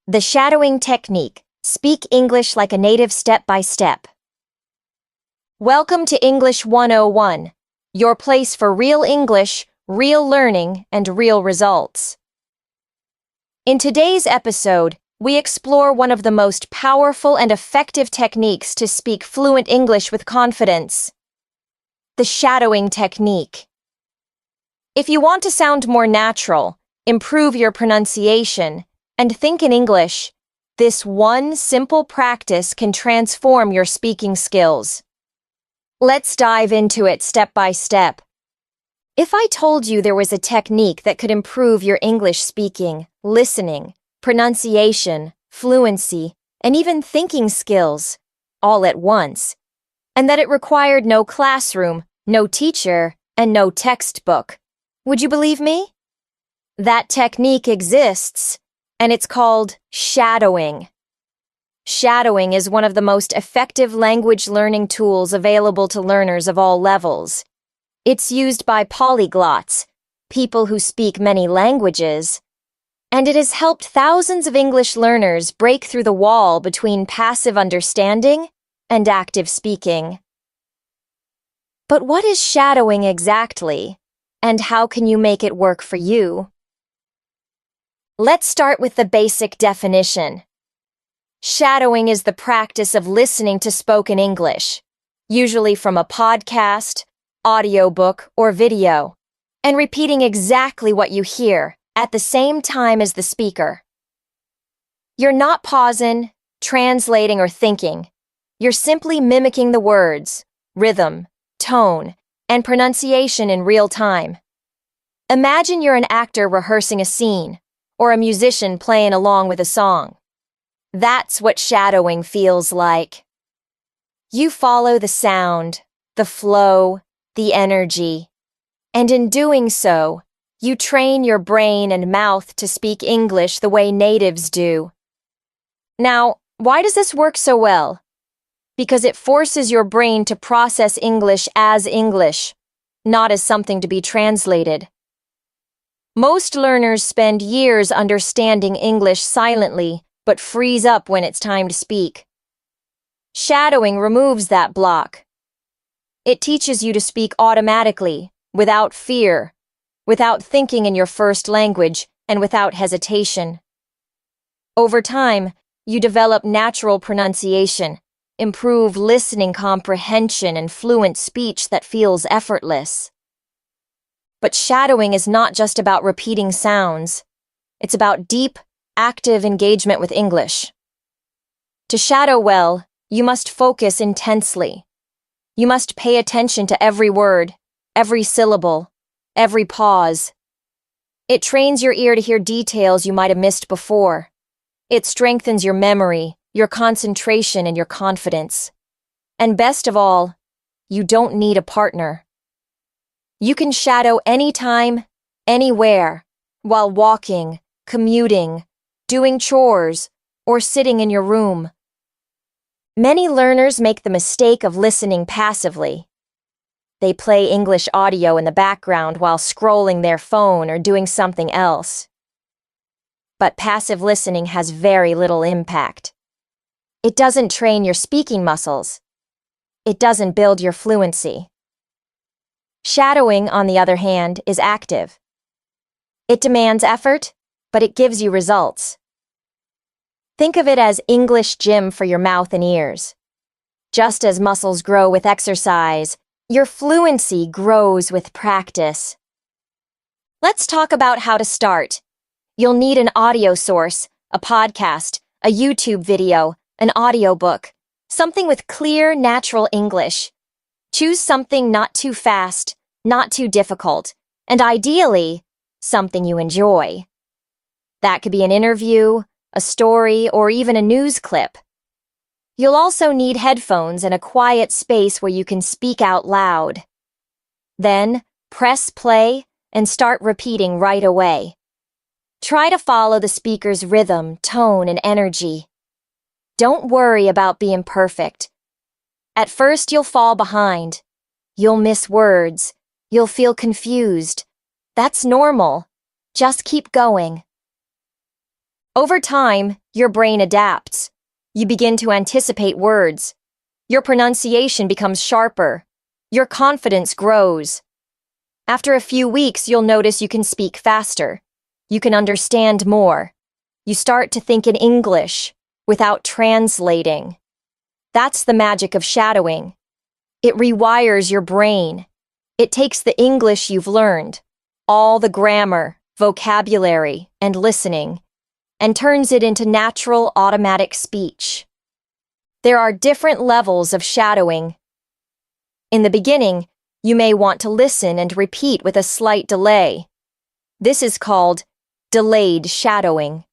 The shadowing technique. Speak English like a native step by step. Welcome to English 101, your place for real English, real learning, and real results. In today's episode, we explore one of the most powerful and effective techniques to speak fluent English with confidence. The shadowing technique. If you want to sound more natural, improve your pronunciation, and think in English, this one simple practice can transform your speaking skills. Let's dive into it step by step. If I told you there was a technique that could improve your English speaking, listening, pronunciation, fluency, and even thinking skills, all at once, and that it required no classroom, no teacher, and no textbook, would you believe me? That technique exists, and it's called shadowing. Shadowing is one of the most effective language learning tools available to learners of all levels. It's used by polyglots, people who speak many languages, and it has helped thousands of English learners break through the wall between passive understanding and active speaking. But what is shadowing exactly, and how can you make it work for you? Let's start with the basic definition. Shadowing is the practice of listening to spoken English, usually from a podcast, audiobook, or video, and repeating exactly what you hear at the same time as the speaker. You're not pausing, translating, or thinking. You're simply mimicking the words, rhythm, tone, and pronunciation in real time. Imagine you're an actor rehearsing a scene, or a musician playing along with a song. That's what shadowing feels like. You follow the sound, the flow, the energy, and in doing so, you train your brain and mouth to speak English the way natives do. Now, why does this work so well? Because it forces your brain to process English, not as something to be translated. Most learners spend years understanding English silently, but freeze up when it's time to speak. Shadowing removes that block. It teaches you to speak automatically, without fear, without thinking in your first language, and without hesitation. Over time, you develop natural pronunciation, improve listening comprehension, and fluent speech that feels effortless. But shadowing is not just about repeating sounds. It's about deep, active engagement with English. To shadow well, you must focus intensely. You must pay attention to every word, every syllable, every pause. It trains your ear to hear details you might have missed before. It strengthens your memory, your concentration, and your confidence. And best of all, you don't need a partner. You can shadow anytime, anywhere, while walking, commuting, doing chores, or sitting in your room. Many learners make the mistake of listening passively. They play English audio in the background while scrolling their phone or doing something else. But passive listening has very little impact. It doesn't train your speaking muscles. It doesn't build your fluency. Shadowing, on the other hand, is active. It demands effort, but it gives you results. Think of it as English gym for your mouth and ears. Just as muscles grow with exercise, your fluency grows with practice. Let's talk about how to start. You'll need an audio source, a podcast, a YouTube video, an audiobook, something with clear, natural English. Choose something not too fast, not too difficult, and ideally, something you enjoy. That could be an interview, a story, or even a news clip. You'll also need headphones and a quiet space where you can speak out loud. Then, press play and start repeating right away. Try to follow the speaker's rhythm, tone, and energy. Don't worry about being perfect. At first, you'll fall behind. You'll miss words. You'll feel confused. That's normal. Just keep going. Over time, your brain adapts. You begin to anticipate words. Your pronunciation becomes sharper. Your confidence grows. After a few weeks, you'll notice you can speak faster. You can understand more. You start to think in English without translating. That's the magic of shadowing. It rewires your brain. It takes the English you've learned, all the grammar, vocabulary, and listening, and turns it into natural, automatic speech. There are different levels of shadowing. In the beginning, you may want to listen and repeat with a slight delay. This is called delayed shadowing.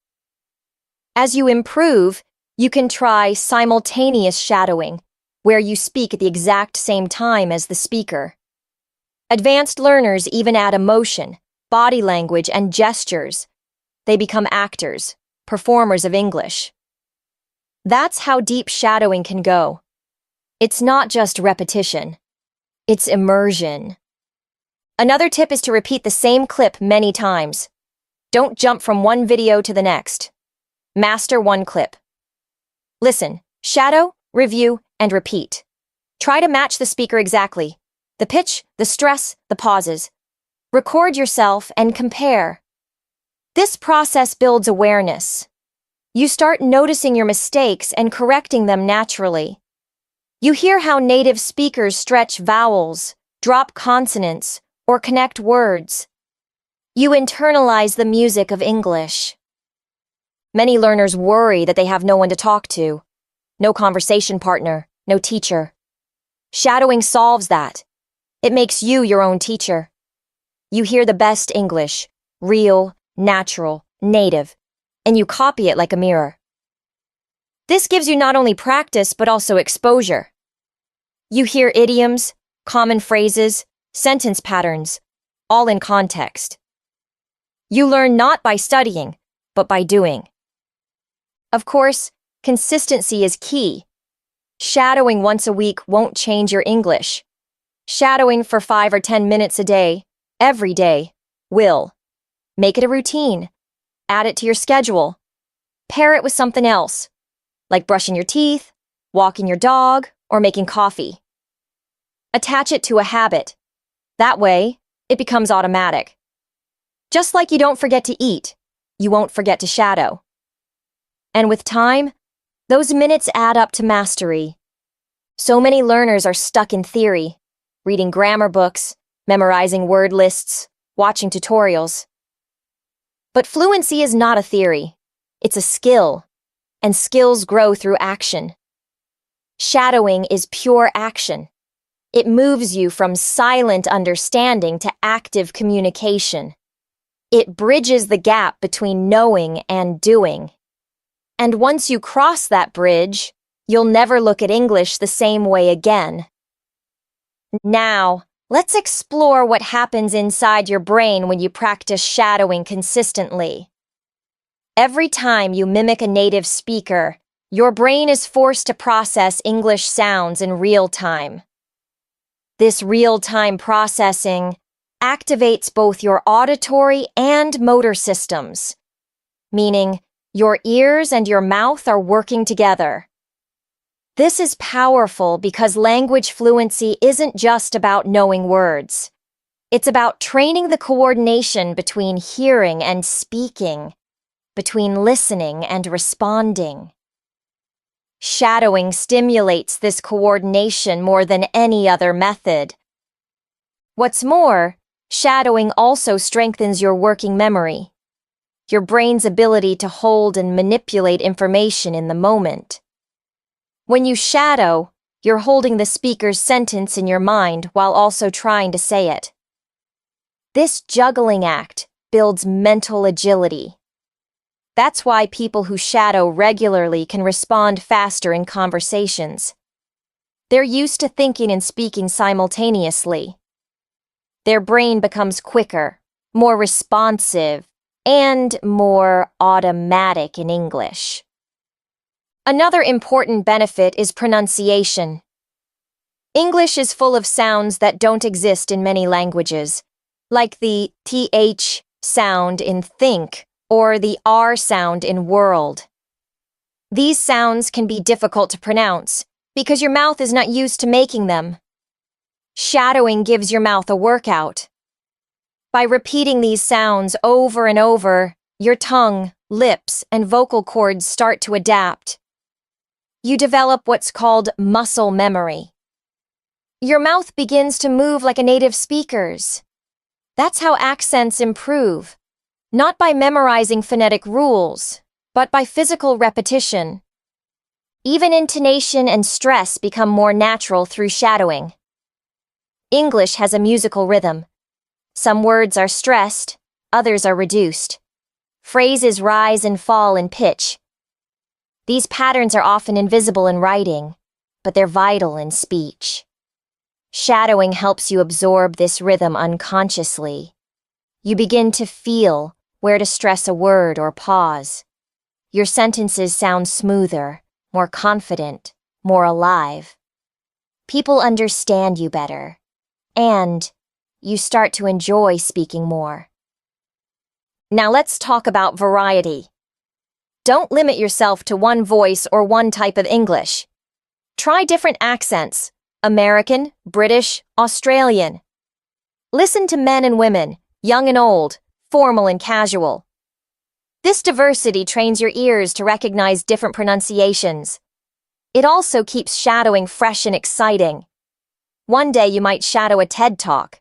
As you improve, you can try simultaneous shadowing, where you speak at the exact same time as the speaker. Advanced learners even add emotion, body language, and gestures. They become actors, performers of English. That's how deep shadowing can go. It's not just repetition. It's immersion. Another tip is to repeat the same clip many times. Don't jump from one video to the next. Master one clip. Listen, shadow, review, and repeat. Try to match the speaker exactly. The pitch, the stress, the pauses. Record yourself and compare. This process builds awareness. You start noticing your mistakes and correcting them naturally. You hear how native speakers stretch vowels, drop consonants, or connect words. You internalize the music of English. Many learners worry that they have no one to talk to. No conversation partner, no teacher. Shadowing solves that. It makes you your own teacher. You hear the best English, real, natural, native, and you copy it like a mirror. This gives you not only practice but also exposure. You hear idioms, common phrases, sentence patterns, all in context. You learn not by studying, but by doing. Of course, consistency is key. Shadowing once a week won't change your English. Shadowing for 5 or 10 minutes a day, every day, will. Make it a routine. Add it to your schedule. Pair it with something else, like brushing your teeth, walking your dog, or making coffee. Attach it to a habit. That way, it becomes automatic. Just like you don't forget to eat, you won't forget to shadow. And with time, those minutes add up to mastery. So many learners are stuck in theory, reading grammar books, memorizing word lists, watching tutorials. But fluency is not a theory. It's a skill, and skills grow through action. Shadowing is pure action. It moves you from silent understanding to active communication. It bridges the gap between knowing and doing. And once you cross that bridge, you'll never look at English the same way again. Now, let's explore what happens inside your brain when you practice shadowing consistently. Every time you mimic a native speaker, your brain is forced to process English sounds in real time. This real-time processing activates both your auditory and motor systems, meaning your ears and your mouth are working together. This is powerful because language fluency isn't just about knowing words. It's about training the coordination between hearing and speaking, between listening and responding. Shadowing stimulates this coordination more than any other method. What's more, shadowing also strengthens your working memory, your brain's ability to hold and manipulate information in the moment. When you shadow, you're holding the speaker's sentence in your mind while also trying to say it. This juggling act builds mental agility. That's why people who shadow regularly can respond faster in conversations. They're used to thinking and speaking simultaneously. Their brain becomes quicker, more responsive, and more automatic in English. Another important benefit is pronunciation. English is full of sounds that don't exist in many languages, like the th sound in think or the R sound in world. These sounds can be difficult to pronounce because your mouth is not used to making them. Shadowing gives your mouth a workout. By repeating these sounds over and over, your tongue, lips, and vocal cords start to adapt. You develop what's called muscle memory. Your mouth begins to move like a native speaker's. That's how accents improve, not by memorizing phonetic rules, but by physical repetition. Even intonation and stress become more natural through shadowing. English has a musical rhythm. Some words are stressed, others are reduced. Phrases rise and fall in pitch. These patterns are often invisible in writing, but they're vital in speech. Shadowing helps you absorb this rhythm unconsciously. You begin to feel where to stress a word or pause. Your sentences sound smoother, more confident, more alive. People understand you better, and you start to enjoy speaking more. Now let's talk about variety. Don't limit yourself to one voice or one type of English. Try different accents: American, British, Australian. Listen to men and women, young and old, formal and casual. This diversity trains your ears to recognize different pronunciations. It also keeps shadowing fresh and exciting. One day you might shadow a TED Talk.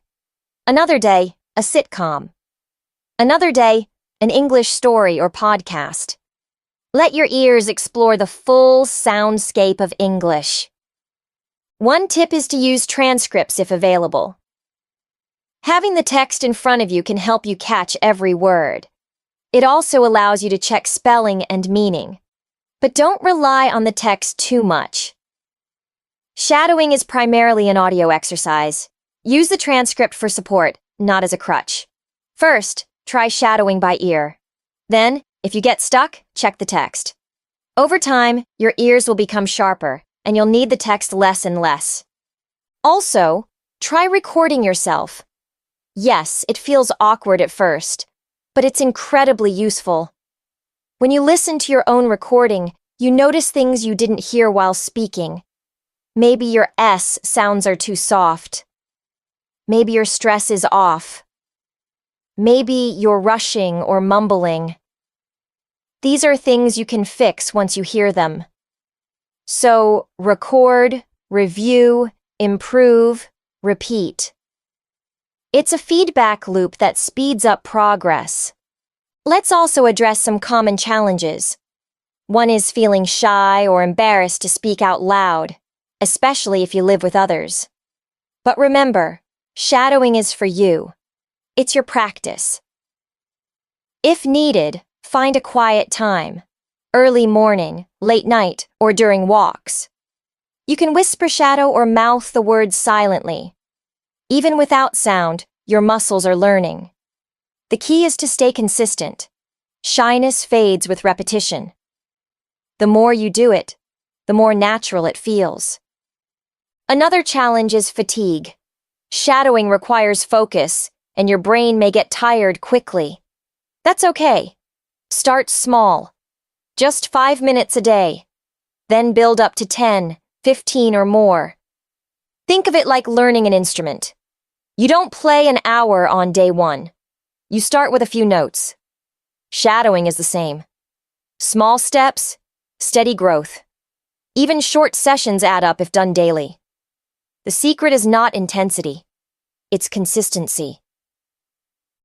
Another day, a sitcom. Another day, an English story or podcast. Let your ears explore the full soundscape of English. One tip is to use transcripts if available. Having the text in front of you can help you catch every word. It also allows you to check spelling and meaning. But don't rely on the text too much. Shadowing is primarily an audio exercise. Use the transcript for support, not as a crutch. First, try shadowing by ear. Then, if you get stuck, check the text. Over time, your ears will become sharper, and you'll need the text less and less. Also, try recording yourself. Yes, it feels awkward at first, but it's incredibly useful. When you listen to your own recording, you notice things you didn't hear while speaking. Maybe your S sounds are too soft. Maybe your stress is off. Maybe you're rushing or mumbling. These are things you can fix once you hear them. So, record, review, improve, repeat. It's a feedback loop that speeds up progress. Let's also address some common challenges. One is feeling shy or embarrassed to speak out loud, especially if you live with others. But remember, shadowing is for you. It's your practice. If needed, find a quiet time, early morning, late night, or during walks. You can whisper shadow or mouth the words silently. Even without sound, your muscles are learning. The key is to stay consistent. Shyness fades with repetition. The more you do it, the more natural it feels. Another challenge is fatigue. Shadowing requires focus, and your brain may get tired quickly. That's okay. Start small. Just 5 minutes a day. Then build up to 10, 15 or more. Think of it like learning an instrument. You don't play an hour on day 1. You start with a few notes. Shadowing is the same. Small steps, steady growth. Even short sessions add up if done daily. The secret is not intensity. It's consistency.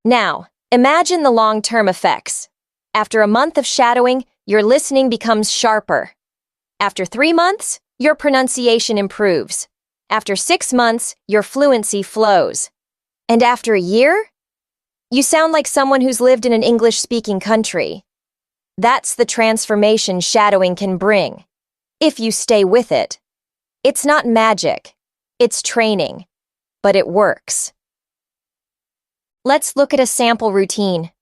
Now, imagine the long-term effects. After a month of shadowing, your listening becomes sharper. After 3 months, your pronunciation improves. After 6 months, your fluency flows. And after a year, you sound like someone who's lived in an English-speaking country. That's the transformation shadowing can bring, if you stay with it. It's not magic. It's training. But it works. Let's look at a sample routine.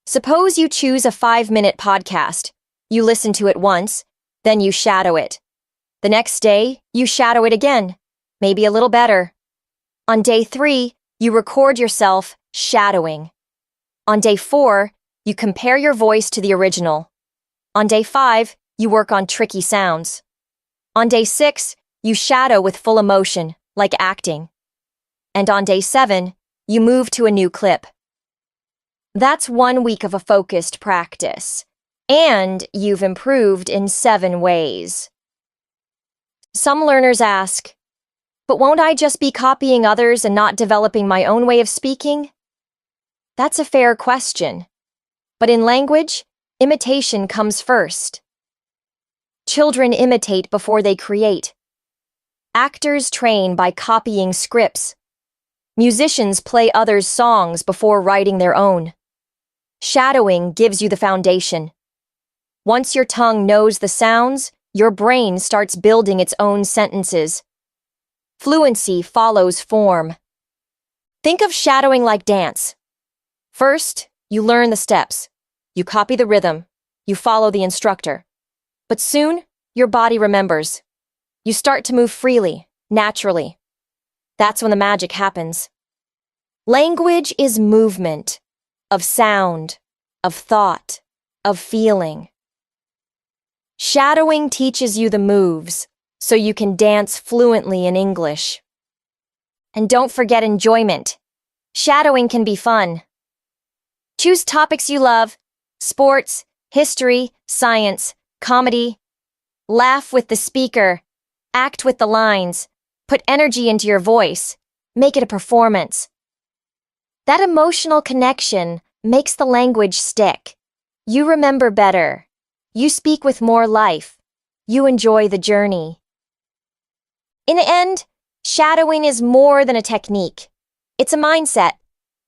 Suppose you choose a 5-minute podcast. You listen to it once, then you shadow it. The next day, you shadow it again, maybe a little better. On day 3, you record yourself shadowing. On day 4, you compare your voice to the original. On day 5, you work on tricky sounds. On day 6, you shadow with full emotion, like acting. And on day 7, you move to a new clip. That's 1 week of a focused practice. And you've improved in 7 ways. Some learners ask, but won't I just be copying others and not developing my own way of speaking? That's a fair question. But in language, imitation comes first. Children imitate before they create. Actors train by copying scripts. Musicians play others' songs before writing their own. Shadowing gives you the foundation. Once your tongue knows the sounds, your brain starts building its own sentences. Fluency follows form. Think of shadowing like dance. First, you learn the steps. You copy the rhythm. You follow the instructor. But soon, your body remembers. You start to move freely, naturally. That's when the magic happens. Language is movement, of sound, of thought, of feeling. Shadowing teaches you the moves, so you can dance fluently in English. And don't forget enjoyment. Shadowing can be fun. Choose topics you love: sports, history, science, comedy. Laugh with the speaker. Act with the lines. Put energy into your voice. Make it a performance. That emotional connection makes the language stick. You remember better. You speak with more life. You enjoy the journey. In the end, shadowing is more than a technique. It's a mindset.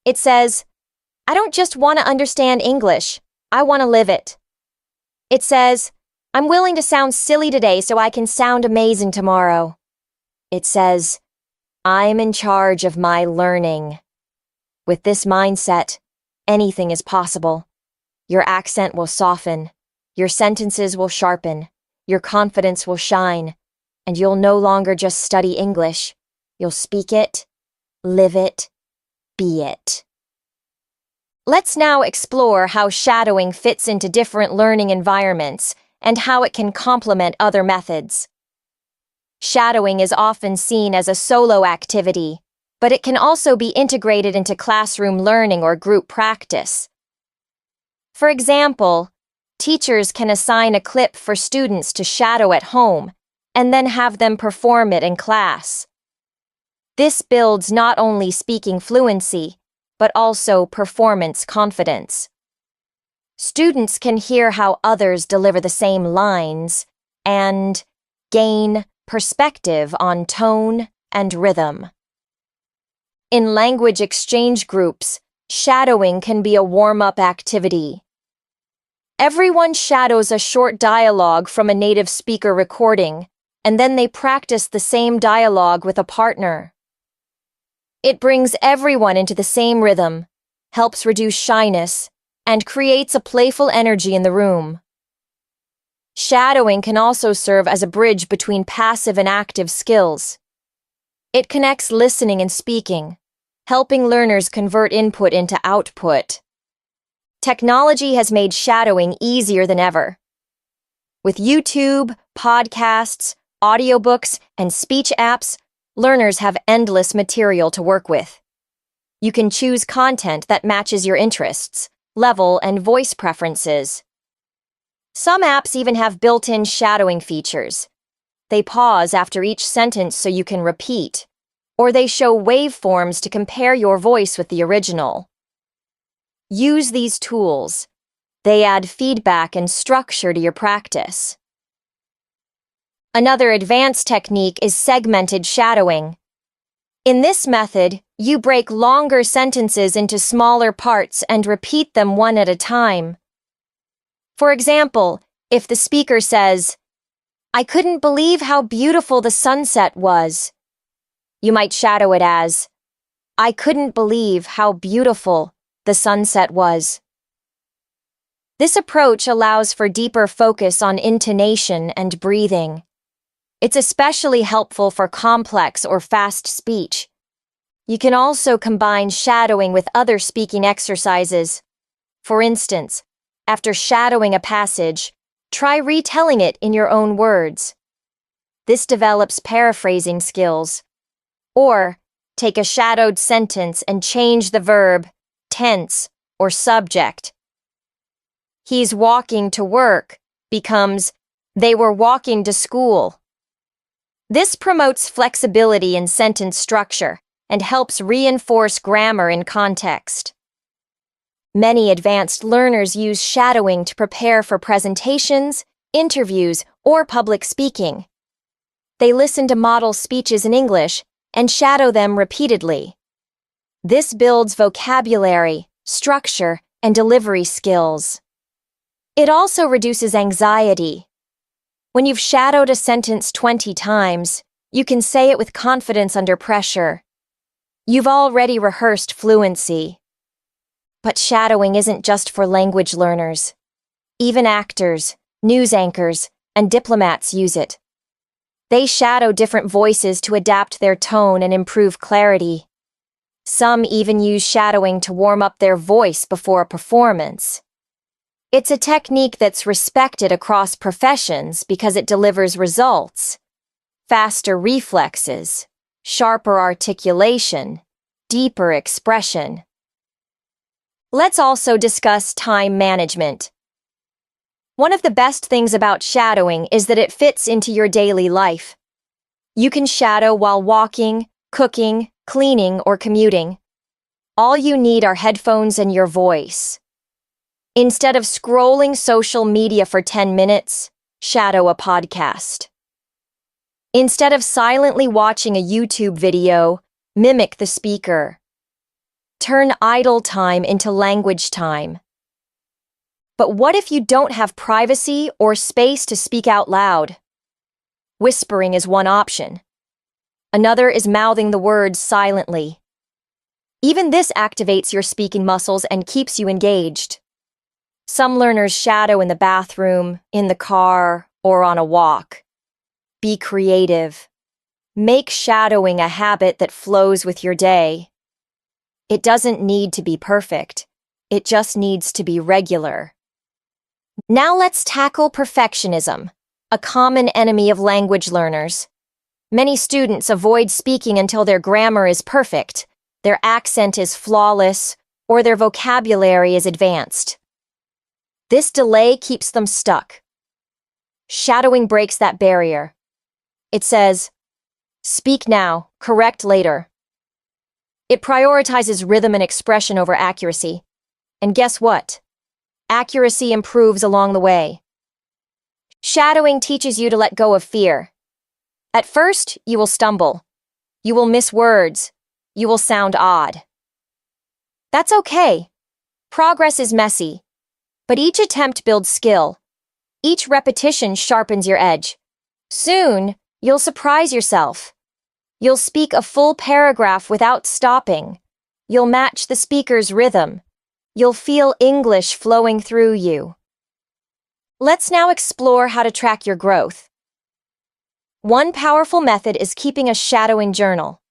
It says, I don't just want to understand English. I want to live it. It says, I'm willing to sound silly today so I can sound amazing tomorrow. It says, I'm in charge of my learning. With this mindset, anything is possible. Your accent will soften. Your sentences will sharpen. Your confidence will shine. And you'll no longer just study English. You'll speak it, live it, be it. Let's now explore how shadowing fits into different learning environments and how it can complement other methods. Shadowing is often seen as a solo activity, but it can also be integrated into classroom learning or group practice. For example, teachers can assign a clip for students to shadow at home and then have them perform it in class. This builds not only speaking fluency, but also performance confidence. Students can hear how others deliver the same lines and gain perspective on tone and rhythm. In language exchange groups, shadowing can be a warm-up activity. Everyone shadows a short dialogue from a native speaker recording, and then they practice the same dialogue with a partner. It brings everyone into the same rhythm, helps reduce shyness, and creates a playful energy in the room. Shadowing can also serve as a bridge between passive and active skills. It connects listening and speaking, helping learners convert input into output. Technology has made shadowing easier than ever. With YouTube, podcasts, audiobooks, and speech apps, learners have endless material to work with. You can choose content that matches your interests, level, and voice preferences. Some apps even have built-in shadowing features. They pause after each sentence so you can repeat, or they show waveforms to compare your voice with the original. Use these tools. They add feedback and structure to your practice. Another advanced technique is segmented shadowing. In this method, you break longer sentences into smaller parts and repeat them one at a time. For example, if the speaker says, I couldn't believe how beautiful the sunset was, you might shadow it as, I couldn't believe how beautiful the sunset was. This approach allows for deeper focus on intonation and breathing. It's especially helpful for complex or fast speech. You can also combine shadowing with other speaking exercises. For instance, after shadowing a passage, try retelling it in your own words. This develops paraphrasing skills. Or, take a shadowed sentence and change the verb, tense, or subject. He's walking to work becomes they were walking to school. This promotes flexibility in sentence structure and helps reinforce grammar in context. Many advanced learners use shadowing to prepare for presentations, interviews, or public speaking. They listen to model speeches in English and shadow them repeatedly. This builds vocabulary, structure, and delivery skills. It also reduces anxiety. When you've shadowed a sentence 20 times, you can say it with confidence under pressure. You've already rehearsed fluency. But shadowing isn't just for language learners. Even actors, news anchors, and diplomats use it. They shadow different voices to adapt their tone and improve clarity. Some even use shadowing to warm up their voice before a performance. It's a technique that's respected across professions because it delivers results: faster reflexes, sharper articulation, deeper expression. Let's also discuss time management. One of the best things about shadowing is that it fits into your daily life. You can shadow while walking, cooking, cleaning, or commuting. All you need are headphones and your voice. Instead of scrolling social media for 10 minutes, shadow a podcast. Instead of silently watching a YouTube video, mimic the speaker. Turn idle time into language time. But what if you don't have privacy or space to speak out loud? Whispering is one option. Another is mouthing the words silently. Even this activates your speaking muscles and keeps you engaged. Some learners shadow in the bathroom, in the car, or on a walk. Be creative. Make shadowing a habit that flows with your day. It doesn't need to be perfect. It just needs to be regular. Now let's tackle perfectionism, a common enemy of language learners. Many students avoid speaking until their grammar is perfect, their accent is flawless, or their vocabulary is advanced. This delay keeps them stuck. Shadowing breaks that barrier. It says, speak now, correct later. It prioritizes rhythm and expression over accuracy. And guess what? Accuracy improves along the way. Shadowing teaches you to let go of fear. At first, you will stumble. You will miss words. You will sound odd. That's okay. Progress is messy. But each attempt builds skill. Each repetition sharpens your edge. Soon, you'll surprise yourself. You'll speak a full paragraph without stopping. You'll match the speaker's rhythm. You'll feel English flowing through you. Let's now explore how to track your growth. One powerful method is keeping a shadowing journal.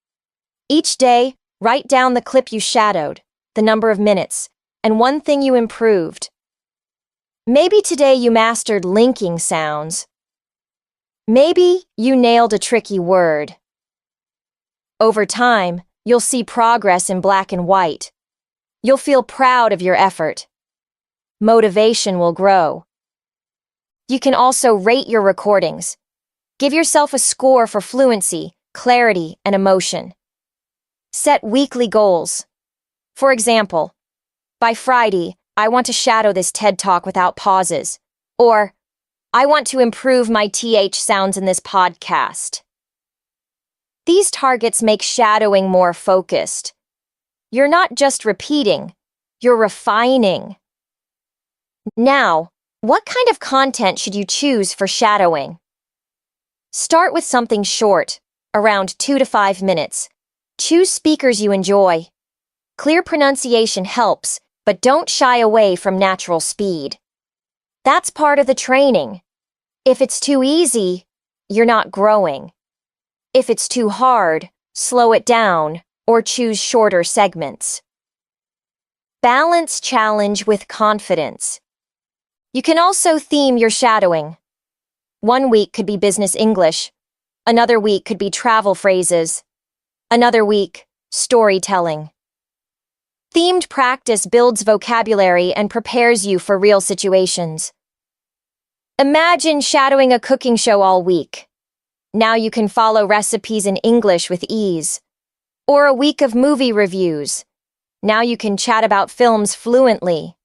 Each day, write down the clip you shadowed, the number of minutes, and one thing you improved. Maybe today you mastered linking sounds. Maybe you nailed a tricky word. Over time, you'll see progress in black and white. You'll feel proud of your effort. Motivation will grow. You can also rate your recordings. Give yourself a score for fluency, clarity, and emotion. Set weekly goals. For example, by Friday, I want to shadow this TED Talk without pauses. Or, I want to improve my TH sounds in this podcast. These targets make shadowing more focused. You're not just repeating, you're refining. Now, what kind of content should you choose for shadowing? Start with something short, around 2 to 5 minutes. Choose speakers you enjoy. Clear pronunciation helps, but don't shy away from natural speed. That's part of the training. If it's too easy, you're not growing. If it's too hard, slow it down or choose shorter segments. Balance challenge with confidence. You can also theme your shadowing. One week could be business English. Another week could be travel phrases. Another week, storytelling. Themed practice builds vocabulary and prepares you for real situations. Imagine shadowing a cooking show all week. Now you can follow recipes in English with ease. Or a week of movie reviews. Now you can chat about films fluently.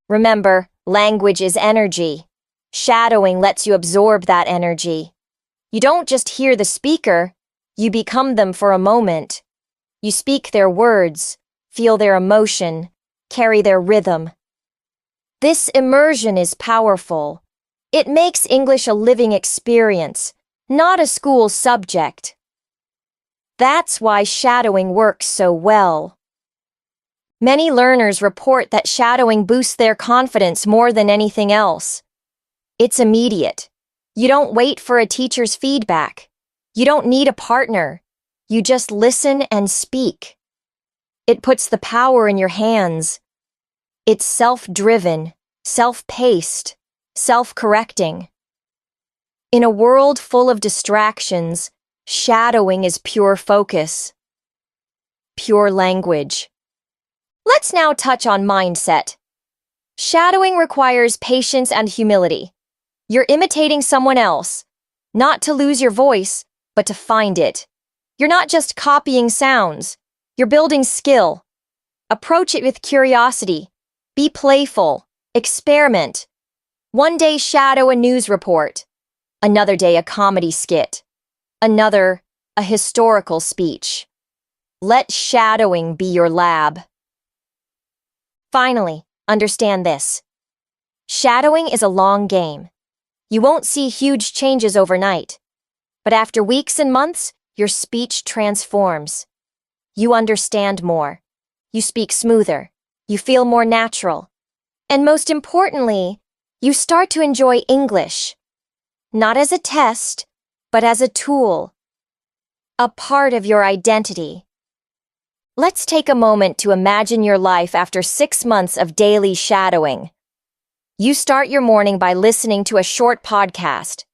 Remember, language is energy. Shadowing lets you absorb that energy. You don't just hear the speaker, you become them for a moment. You speak their words, feel their emotion, carry their rhythm. This immersion is powerful. It makes English a living experience, not a school subject. That's why shadowing works so well. Many learners report that shadowing boosts their confidence more than anything else. It's immediate. You don't wait for a teacher's feedback. You don't need a partner. You just listen and speak. It puts the power in your hands. It's self-driven, self-paced, self-correcting. In a world full of distractions, shadowing is pure focus. Pure language. Let's now touch on mindset. Shadowing requires patience and humility. You're imitating someone else, not to lose your voice, but to find it. You're not just copying sounds, you're building skill. Approach it with curiosity. Be playful. Experiment. One day shadow a news report. Another day a comedy skit. Another, a historical speech. Let shadowing be your lab. Finally, understand this. Shadowing is a long game. You won't see huge changes overnight. But after weeks and months, your speech transforms. You understand more. You speak smoother. You feel more natural. And most importantly, you start to enjoy English. Not as a test, but as a tool. A part of your identity. Let's take a moment to imagine your life after 6 months of daily shadowing. You start your morning by listening to a short podcast.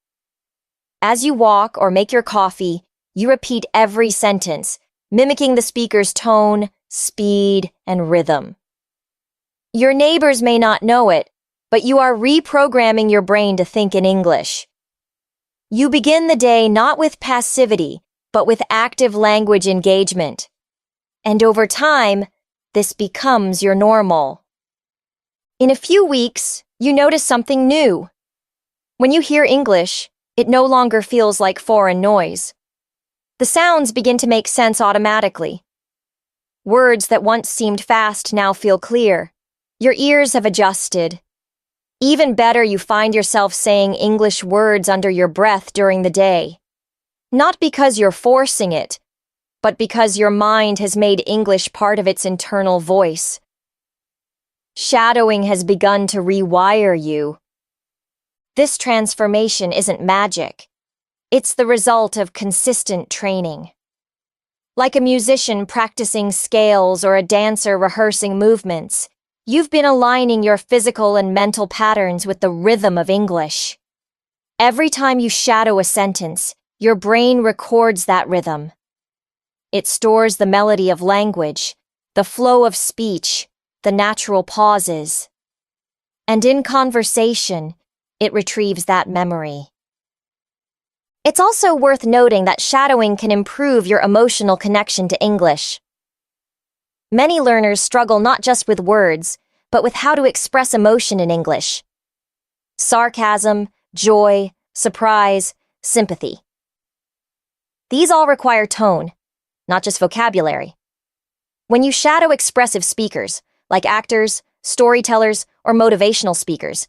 As you walk or make your coffee, you repeat every sentence, mimicking the speaker's tone, speed, and rhythm. Your neighbors may not know it, but you are reprogramming your brain to think in English. You begin the day not with passivity, but with active language engagement. And over time, this becomes your normal. In a few weeks, you notice something new. When you hear English, it no longer feels like foreign noise. The sounds begin to make sense automatically. Words that once seemed fast now feel clear. Your ears have adjusted. Even better, you find yourself saying English words under your breath during the day. Not because you're forcing it, but because your mind has made English part of its internal voice. Shadowing has begun to rewire you. This transformation isn't magic. It's the result of consistent training. Like a musician practicing scales or a dancer rehearsing movements, you've been aligning your physical and mental patterns with the rhythm of English. Every time you shadow a sentence, your brain records that rhythm. It stores the melody of language, the flow of speech, the natural pauses. And in conversation, it retrieves that memory. It's also worth noting that shadowing can improve your emotional connection to English. Many learners struggle not just with words, but with how to express emotion in English. Sarcasm, joy, surprise, sympathy. These all require tone, not just vocabulary. When you shadow expressive speakers, like actors, storytellers, or motivational speakers,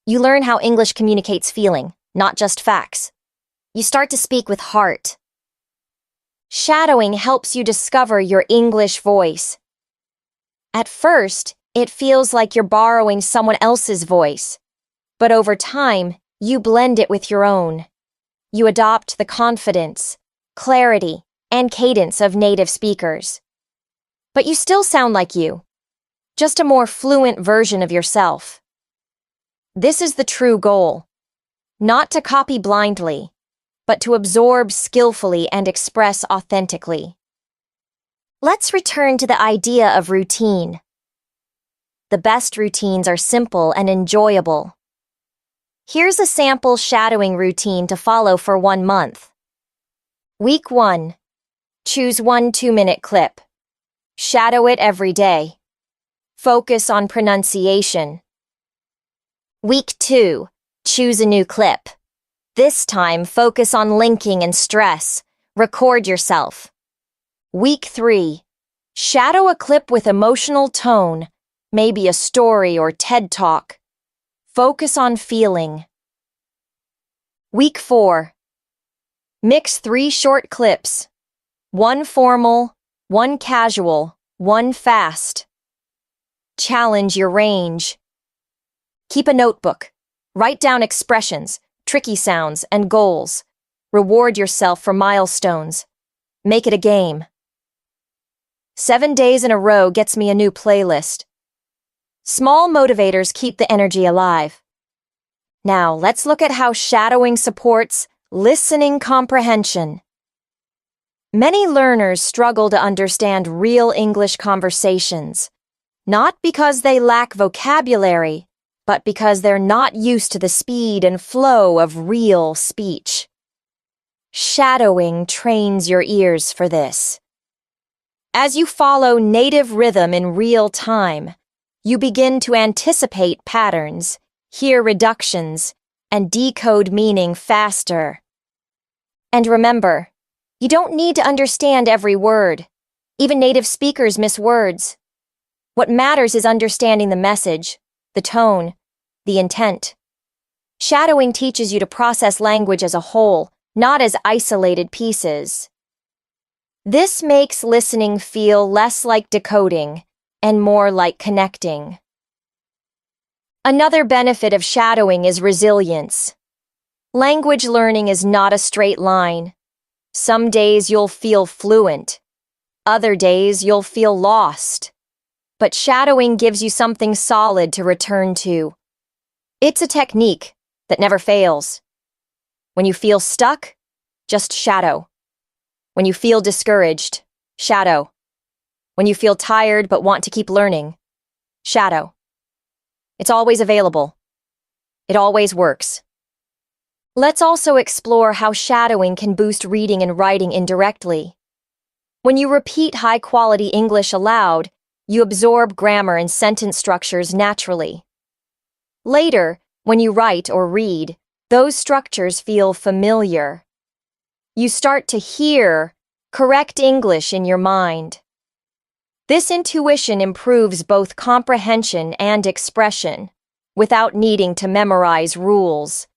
you learn how English communicates feeling, not just facts. You start to speak with heart. Shadowing helps you discover your English voice. At first, it feels like you're borrowing someone else's voice, but over time, you blend it with your own. You adopt the confidence, clarity, and cadence of native speakers. But you still sound like you, just a more fluent version of yourself. This is the true goal. Not to copy blindly, but to absorb skillfully and express authentically. Let's return to the idea of routine. The best routines are simple and enjoyable. Here's a sample shadowing routine to follow for 1 month. Week 1. Choose one 2-minute clip. Shadow it every day. Focus on pronunciation. Week 2. Choose a new clip. This time, focus on linking and stress. Record yourself. Week 3. Shadow a clip with emotional tone, maybe a story or TED Talk. Focus on feeling. Week 4. Mix 3 short clips. 1 formal, 1 casual, 1 fast. Challenge your range. Keep a notebook. Write down expressions, tricky sounds, and goals. Reward yourself for milestones. Make it a game. 7 days in a row gets me a new playlist. Small motivators keep the energy alive. Now, let's look at how shadowing supports listening comprehension. Many learners struggle to understand real English conversations, not because they lack vocabulary, but because they're not used to the speed and flow of real speech. Shadowing trains your ears for this. As you follow native rhythm in real time, you begin to anticipate patterns, hear reductions, and decode meaning faster. And remember, you don't need to understand every word. Even native speakers miss words. What matters is understanding the message, the tone, the intent. Shadowing teaches you to process language as a whole, not as isolated pieces. This makes listening feel less like decoding and more like connecting. Another benefit of shadowing is resilience. Language learning is not a straight line. Some days you'll feel fluent. Other days you'll feel lost. But shadowing gives you something solid to return to. It's a technique that never fails. When you feel stuck, just shadow. When you feel discouraged, shadow. When you feel tired but want to keep learning, shadow. It's always available. It always works. Let's also explore how shadowing can boost reading and writing indirectly. When you repeat high-quality English aloud, you absorb grammar and sentence structures naturally. Later, when you write or read, those structures feel familiar. You start to hear correct English in your mind. This intuition improves both comprehension and expression, without needing to memorize rules.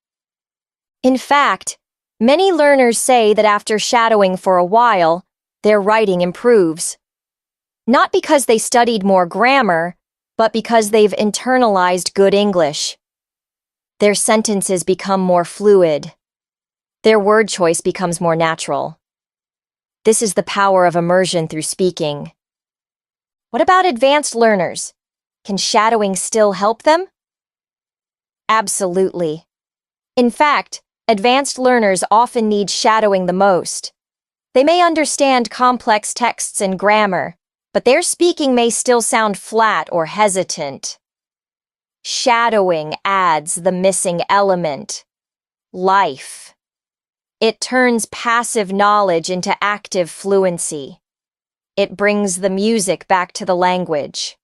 In fact, many learners say that after shadowing for a while, their writing improves. Not because they studied more grammar, but because they've internalized good English. Their sentences become more fluid. Their word choice becomes more natural. This is the power of immersion through speaking. What about advanced learners? Can shadowing still help them? Absolutely. In fact, advanced learners often need shadowing the most. They may understand complex texts and grammar, but their speaking may still sound flat or hesitant. Shadowing adds the missing element: life. It turns passive knowledge into active fluency. It brings the music back to the language.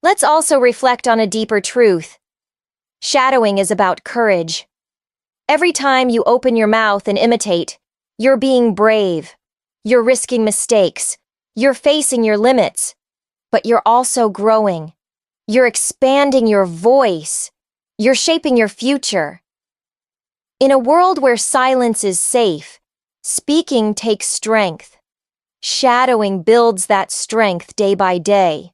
Let's also reflect on a deeper truth. Shadowing is about courage. Every time you open your mouth and imitate, you're being brave. You're risking mistakes. You're facing your limits. But you're also growing. You're expanding your voice. You're shaping your future. In a world where silence is safe, speaking takes strength. Shadowing builds that strength day by day.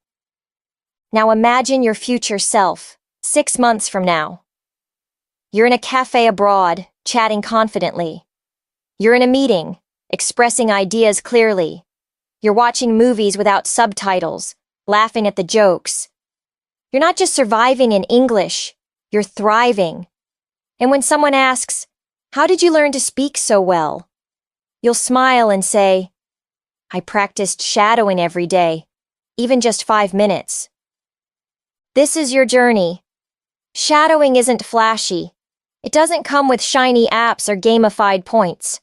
Now imagine your future self, 6 months from now. You're in a cafe abroad, chatting confidently. You're in a meeting, expressing ideas clearly. You're watching movies without subtitles, laughing at the jokes. You're not just surviving in English, you're thriving. And when someone asks, "How did you learn to speak so well?" you'll smile and say, "I practiced shadowing every day, even just 5 minutes." This is your journey. Shadowing isn't flashy. It doesn't come with shiny apps or gamified points.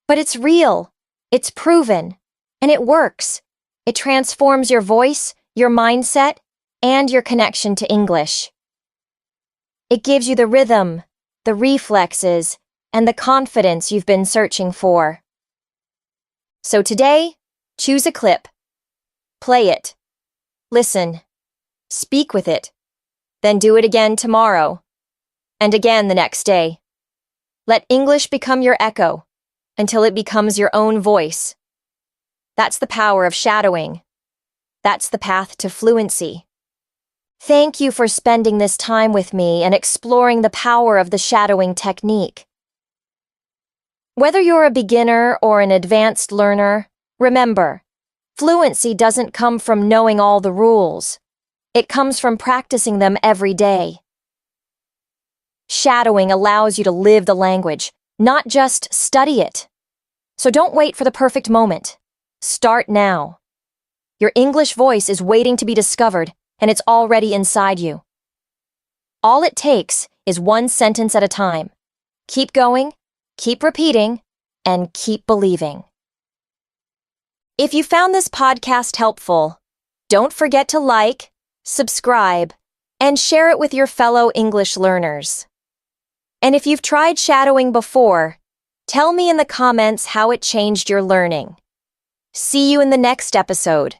But it's real, it's proven, and it works. It transforms your voice, your mindset, and your connection to English. It gives you the rhythm, the reflexes, and the confidence you've been searching for. So today, choose a clip. Play it. Listen. Speak with it. Then do it again tomorrow. And again the next day. Let English become your echo until it becomes your own voice. That's the power of shadowing. That's the path to fluency. Thank you for spending this time with me and exploring the power of the shadowing technique. Whether you're a beginner or an advanced learner, remember, fluency doesn't come from knowing all the rules. It comes from practicing them every day. Shadowing allows you to live the language, not just study it. So don't wait for the perfect moment. Start now. Your English voice is waiting to be discovered, and it's already inside you. All it takes is one sentence at a time. Keep going, keep repeating, and keep believing. If you found this podcast helpful, don't forget to like, subscribe, and share it with your fellow English learners. And if you've tried shadowing before, tell me in the comments how it changed your learning. See you in the next episode.